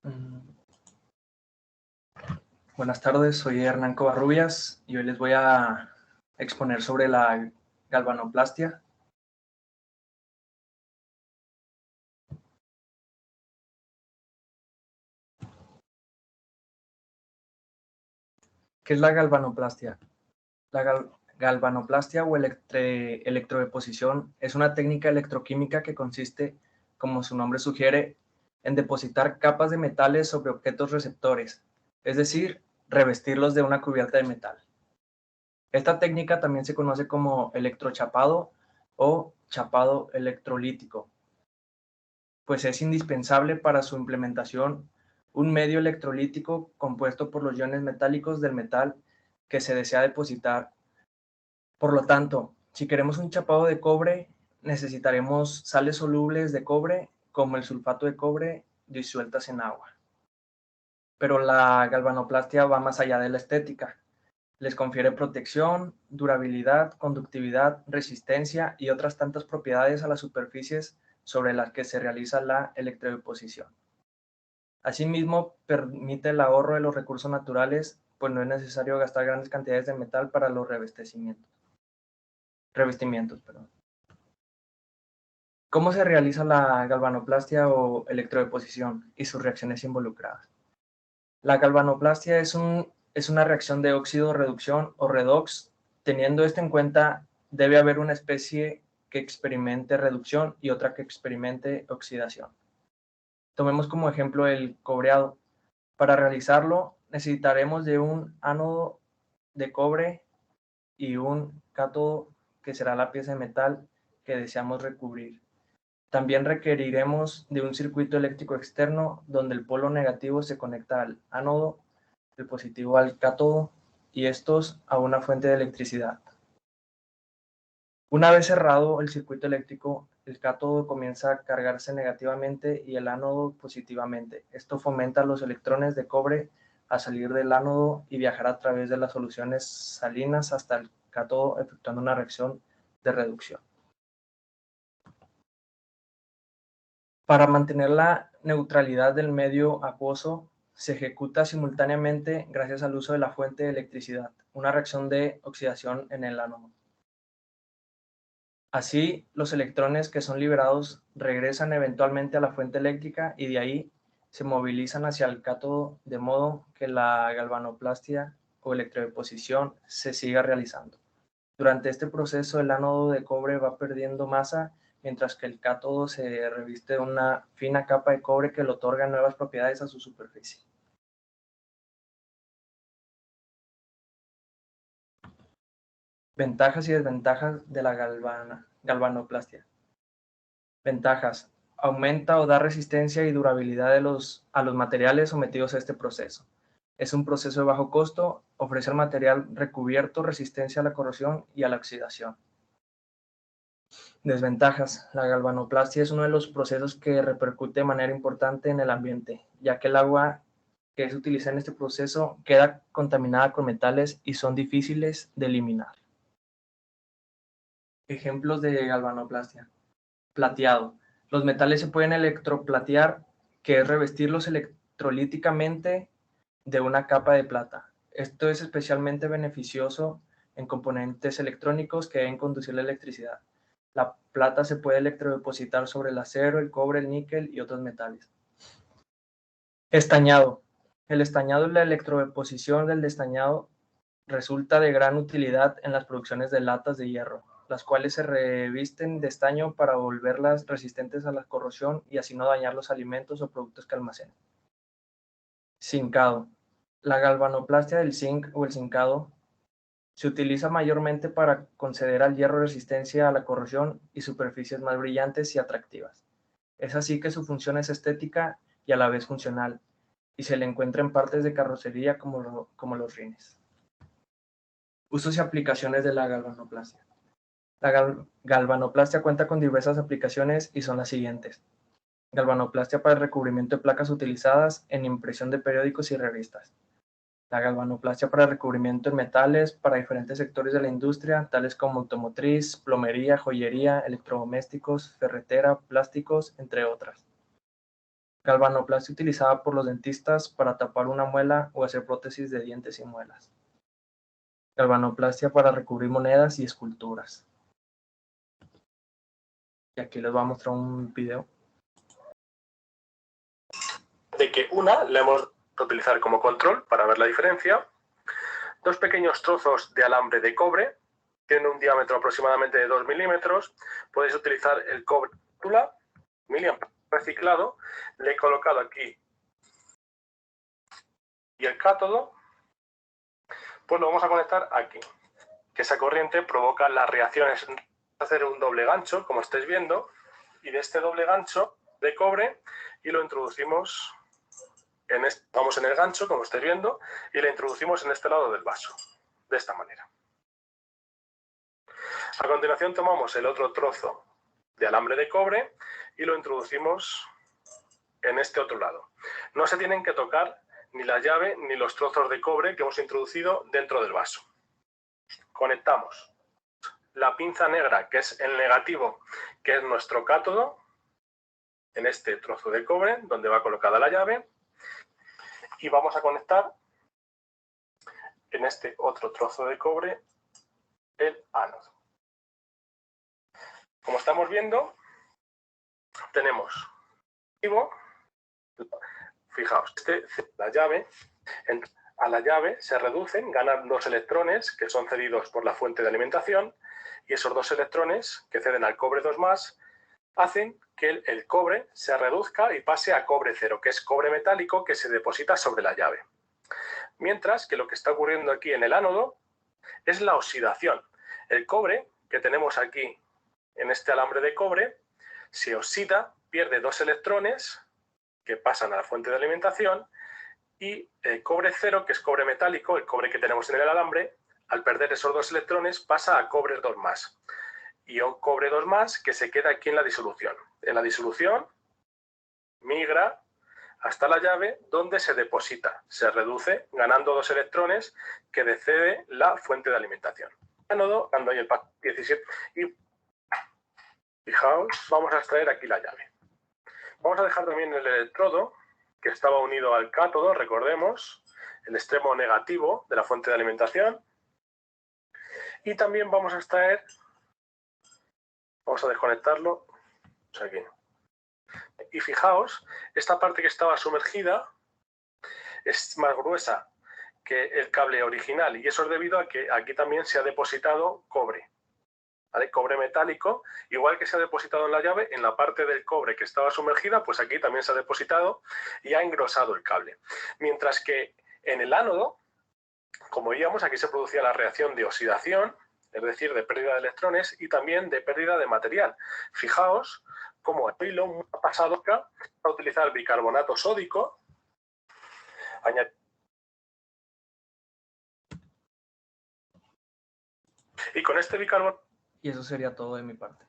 Mm, Buenas tardes, soy Hernán Covarrubias y hoy les voy a exponer sobre la galvanoplastia. ¿Qué es la galvanoplastia? La galvanoplastia o electrodeposición es una técnica electroquímica que consiste, como su nombre sugiere, en depositar capas de metales sobre objetos receptores, es decir, revestirlos de una cubierta de metal. Esta técnica también se conoce como electrochapado o chapado electrolítico, pues es indispensable para su implementación un medio electrolítico compuesto por los iones metálicos del metal que se desea depositar. Por lo tanto, si queremos un chapado de cobre, necesitaremos sales solubles de cobre, como el sulfato de cobre, disueltas en agua. Pero la galvanoplastia va más allá de la estética. Les confiere protección, durabilidad, conductividad, resistencia y otras tantas propiedades a las superficies sobre las que se realiza la electrodeposición. Asimismo, permite el ahorro de los recursos naturales, pues no es necesario gastar grandes cantidades de metal para los revestimientos. ¿Cómo se realiza la galvanoplastia o electrodeposición y sus reacciones involucradas? La galvanoplastia es una reacción de óxido-reducción o redox. Teniendo esto en cuenta, debe haber una especie que experimente reducción y otra que experimente oxidación. Tomemos como ejemplo el cobreado. Para realizarlo necesitaremos de un ánodo de cobre y un cátodo, que será la pieza de metal que deseamos recubrir. También requeriremos de un circuito eléctrico externo donde el polo negativo se conecta al ánodo, el positivo al cátodo y estos a una fuente de electricidad. Una vez cerrado el circuito eléctrico, el cátodo comienza a cargarse negativamente y el ánodo positivamente. Esto fomenta los electrones de cobre a salir del ánodo y viajar a través de las soluciones salinas hasta el cátodo, efectuando una reacción de reducción. Para mantener la neutralidad del medio acuoso, se ejecuta simultáneamente, gracias al uso de la fuente de electricidad, una reacción de oxidación en el ánodo. Así, los electrones que son liberados regresan eventualmente a la fuente eléctrica y de ahí se movilizan hacia el cátodo, de modo que la galvanoplastia o electrodeposición se siga realizando. Durante este proceso, el ánodo de cobre va perdiendo masa, mientras que el cátodo se reviste de una fina capa de cobre que le otorga nuevas propiedades a su superficie. Ventajas y desventajas de la galvanoplastia. Ventajas: aumenta o da resistencia y durabilidad a los materiales sometidos a este proceso. Es un proceso de bajo costo, ofrece al material recubierto resistencia a la corrosión y a la oxidación. Desventajas: la galvanoplastia es uno de los procesos que repercute de manera importante en el ambiente, ya que el agua que se utiliza en este proceso queda contaminada con metales y son difíciles de eliminar. Ejemplos de galvanoplastia. Plateado: los metales se pueden electroplatear, que es revestirlos electrolíticamente de una capa de plata. Esto es especialmente beneficioso en componentes electrónicos que deben conducir la electricidad. La plata se puede electrodepositar sobre el acero, el cobre, el níquel y otros metales. Estañado: el estañado y la electrodeposición del destañado resulta de gran utilidad en las producciones de latas de hierro, las cuales se revisten de estaño para volverlas resistentes a la corrosión y así no dañar los alimentos o productos que almacenan. Zincado: la galvanoplastia del zinc o el zincado se utiliza mayormente para conceder al hierro resistencia a la corrosión y superficies más brillantes y atractivas. Es así que su función es estética y a la vez funcional, y se le encuentra en partes de carrocería como los rines. Usos y aplicaciones de la galvanoplastia. La galvanoplastia cuenta con diversas aplicaciones y son las siguientes: galvanoplastia para el recubrimiento de placas utilizadas en impresión de periódicos y revistas. La galvanoplastia para el recubrimiento en metales para diferentes sectores de la industria, tales como automotriz, plomería, joyería, electrodomésticos, ferretera, plásticos, entre otras. Galvanoplastia utilizada por los dentistas para tapar una muela o hacer prótesis de dientes y muelas. Galvanoplastia para recubrir monedas y esculturas. Y aquí les voy a mostrar un video. De que una la hemos de utilizar como control para ver la diferencia. Dos pequeños trozos de alambre de cobre, tienen un diámetro aproximadamente de 2 milímetros. Podéis utilizar el cobre reciclado. Le he colocado aquí y el cátodo, pues lo vamos a conectar aquí. Que esa corriente provoca las reacciones. Hacer un doble gancho, como estáis viendo, y de este doble gancho de cobre y lo introducimos vamos en el gancho, como estáis viendo, y le introducimos en este lado del vaso, de esta manera. A continuación tomamos el otro trozo de alambre de cobre y lo introducimos en este otro lado. No se tienen que tocar ni la llave ni los trozos de cobre que hemos introducido dentro del vaso. Conectamos la pinza negra, que es el negativo, que es nuestro cátodo, en este trozo de cobre, donde va colocada la llave, y vamos a conectar en este otro trozo de cobre el ánodo. Como estamos viendo, tenemos fijaos, la llave, a la llave se reducen, ganan 2 electrones que son cedidos por la fuente de alimentación, y esos 2 electrones que ceden al cobre 2+, hacen que el cobre se reduzca y pase a cobre 0, que es cobre metálico que se deposita sobre la llave. Mientras que lo que está ocurriendo aquí en el ánodo es la oxidación. El cobre que tenemos aquí en este alambre de cobre se oxida, pierde 2 electrones que pasan a la fuente de alimentación, y el cobre 0, que es cobre metálico, el cobre que tenemos en el alambre, al perder esos 2 electrones pasa a cobre 2+. Y un cobre 2+ que se queda aquí en la disolución. En la disolución migra hasta la llave, donde se deposita, se reduce, ganando 2 electrones que decede la fuente de alimentación. Ánodo, cuando hay el pack 17, y fijaos, vamos a extraer aquí la llave. Vamos a dejar también el electrodo, que estaba unido al cátodo, recordemos, el extremo negativo de la fuente de alimentación. Y también vamos a extraer, vamos a desconectarlo, aquí. Y fijaos, esta parte que estaba sumergida es más gruesa que el cable original, y eso es debido a que aquí también se ha depositado cobre, ¿vale? Cobre metálico, igual que se ha depositado en la llave, en la parte del cobre que estaba sumergida, pues aquí también se ha depositado y ha engrosado el cable. Mientras que en el ánodo, como veíamos, aquí se producía la reacción de oxidación, es decir, de pérdida de electrones y también de pérdida de material. Fijaos cómo el hilo ha pasado acá a utilizar bicarbonato sódico, y con este bicarbonato... Y eso sería todo de mi parte.